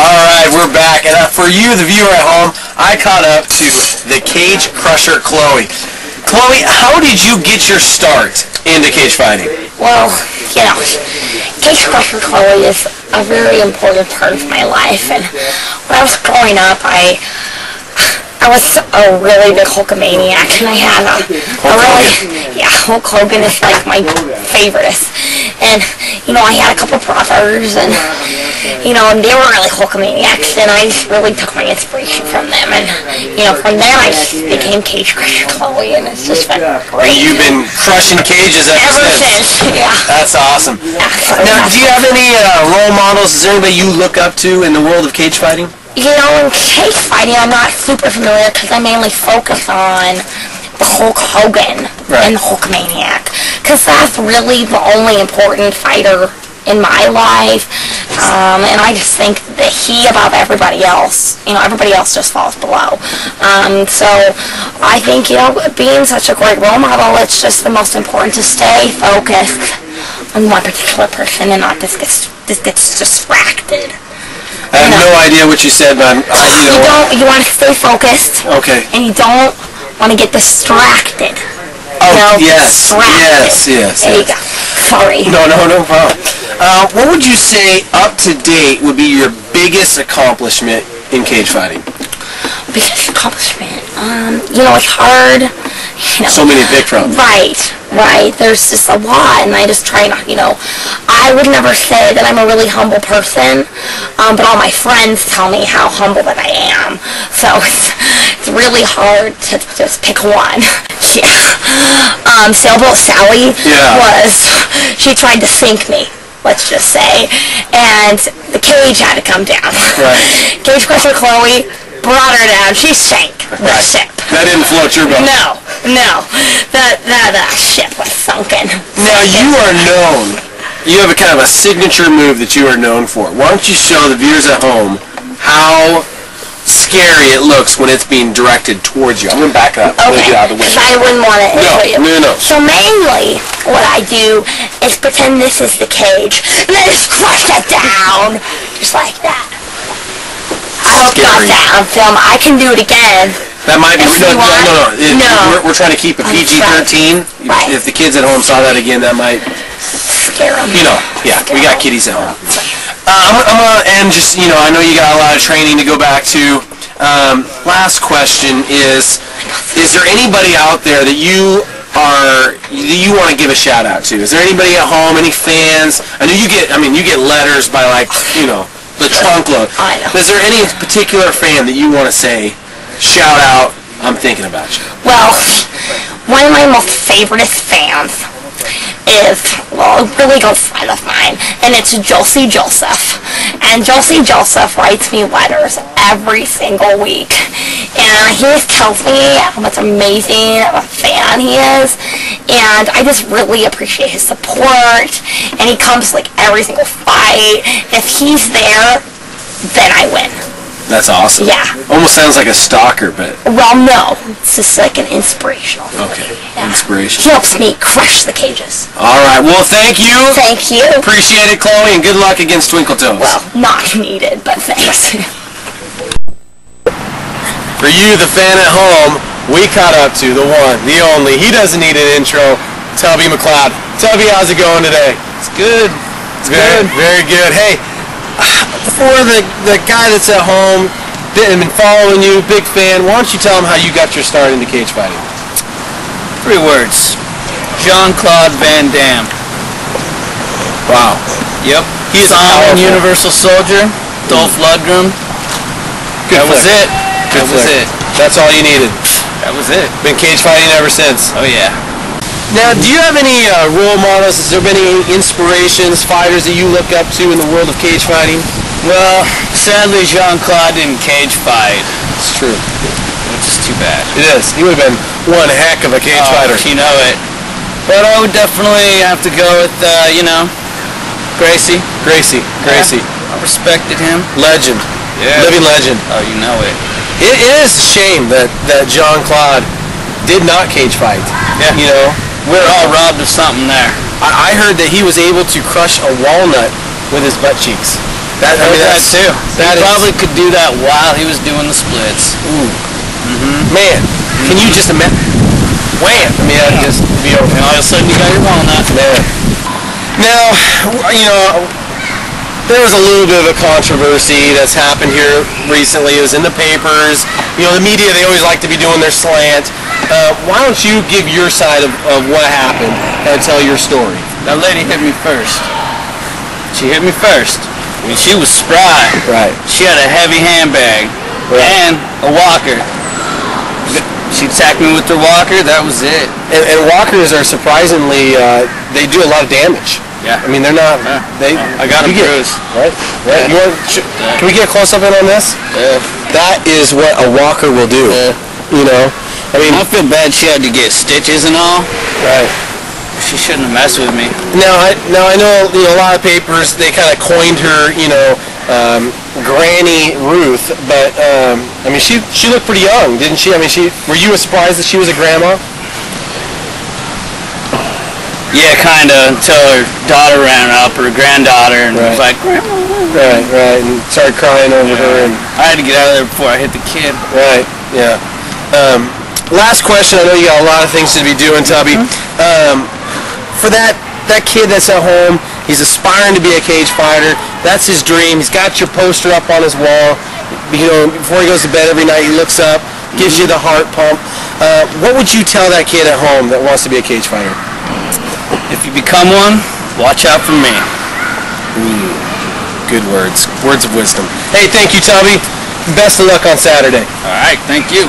Alright, we're back, and for you, the viewer at home, I caught up to the cage crusher, Chloe. Chloe, how did you get your start into cage fighting? Well, you know, cage crusher Chloe is a very important part of my life, and when I was growing up, I was a really big Hulkamaniac, and I had a really, yeah, Hulk Hogan is like my favorite. And, you know, I had a couple brothers, and, you know, and they were really Hulkamaniacs, and I just really took my inspiration from them. And, you know, from there I just became Cage Crusher Chloe, and it's just been great. You've been crushing cages ever since. Yeah. That's awesome. Yeah, now, do you have any role models? Is there anybody you look up to in the world of cage fighting? You know, in cage fighting, I'm not super familiar because I mainly focus on the Hulk Hogan and the Hulkamaniac, because that's really the only important fighter in my life, and I just think that he above everybody else, you know, everybody else just falls below. So I think, you know, being such a great role model, it's just the most important to stay focused on one particular person and not just gets distracted. I have no idea what you said, man. You want to stay focused. Okay. And you don't want to get distracted. Oh, yes. Yes. There you go. Sorry. No problem. What would you say, up to date, would be your biggest accomplishment in cage fighting? Biggest accomplishment? You know, it's hard. You know, so many to pick from. Right. There's just a lot, and I just try not, you know, I would never say that I'm a really humble person, but all my friends tell me how humble that I am. So it's really hard to just pick one. Yeah. Sailboat Sally she tried to sink me, let's just say, and the cage had to come down. Right. Cage Crusher Chloe brought her down. She sank the ship. That didn't float your boat. No. That ship was sunken. Now you are known. You have a kind of a signature move that you are known for. Why don't you show the viewers at home how scary it looks when it's being directed towards you? I'm going to back up. Okay, get out of the way. because I wouldn't want to injure you. No. So mainly, what I do is pretend this is the cage, and then just crush it down, just like that. I hope got that on film. I can do it again. That might be... No. We're trying to keep a PG-13. Right. If the kids at home saw that again, that might... Scare them. You know, we got kiddies at home. I'm going to end just, you know, I know you got a lot of training to go back to. Last question is there anybody out there that you want to give a shout out to? Is there anybody at home, any fans? I know you get letters by, like, you know, the trunk load. I know. Is there any particular fan that you want to say, shout out, I'm thinking about you? Well, one of my most favorite fans is, well, a really good friend of mine, and it's Josie Joseph. And Josie Joseph writes me letters every single week, and he just tells me how much amazing of a fan he is, and I just really appreciate his support, and he comes like every single fight. If he's there, then I win. That's awesome. Yeah. Almost sounds like a stalker, but... Well, no. It's just like an inspirational thing. Okay. Yeah. Inspiration. He helps me crush the cages. All right. Well, thank you. Thank you. Appreciate it, Chloe, and good luck against Twinkle Toes. Well, not needed, but thanks. For you, the fan at home, we caught up to the one, the only. He doesn't need an intro. Tubby McLeod. Tubby, how's it going today? It's good. It's good. Very good. Hey, for the guy that's at home, been following you, big fan, why don't you tell him how you got your start into cage fighting? 3 words. Jean-Claude Van Damme. Wow. Yep. He's Simon Universal Soldier, Dolph Lundgren. That was it. That was it. That's all you needed. That was it. Been cage fighting ever since. Oh yeah. Now, do you have any role models? Has there been any inspirations, fighters that you look up to in the world of cage fighting? Well, sadly, Jean-Claude didn't cage fight. It's true. Which is too bad. It is. He would have been one heck of a cage fighter. You know it. But I would definitely have to go with, you know, Gracie. Gracie. I respected him. Legend. Yeah. Living legend. Oh, you know it. It is a shame that Jean-Claude did not cage fight. Yeah. You know? We're all robbed of something there. I heard that he was able to crush a walnut with his butt cheeks. I mean, that too. That he probably could do that while he was doing the splits. Ooh. Man, can you just imagine? Wham! I mean, that'd just be over. And all of a sudden you got your walnut. Man. Now, you know, there was a little bit of a controversy that's happened here recently. It was in the papers. You know, the media, they always like to be doing their slant. Why don't you give your side of what happened and tell your story? That lady hit me first. She hit me first. I mean, she was spry. Right. She had a heavy handbag and a walker. She attacked me with the walker. That was it. And walkers are surprisingly, they do a lot of damage. Yeah. I mean, they're not. I got a bruise. Right. Right. Yeah. Can we get a close up in on this? Yeah. That is what a walker will do. Yeah. You know. I mean, I feel bad. She had to get stitches and all. Right. She shouldn't have messed with me. Now I know, you know, a lot of papers, they kind of coined her, you know, Granny Ruth, but I mean, she looked pretty young, didn't she? I mean, were you surprised that she was a grandma? Yeah, kind of, until her daughter ran up, her granddaughter, and was like, Grandma. Right, and started crying over her. And I had to get out of there before I hit the kid. Right, yeah. Last question. I know you got a lot of things to be doing, Tubby. For that kid that's at home, he's aspiring to be a cage fighter. That's his dream. He's got your poster up on his wall. You know, before he goes to bed every night, he looks up, gives you the heart pump. What would you tell that kid at home that wants to be a cage fighter? If you become one, watch out for me. Ooh, good words. Words of wisdom. Hey, thank you, Tubby. Best of luck on Saturday. All right, thank you.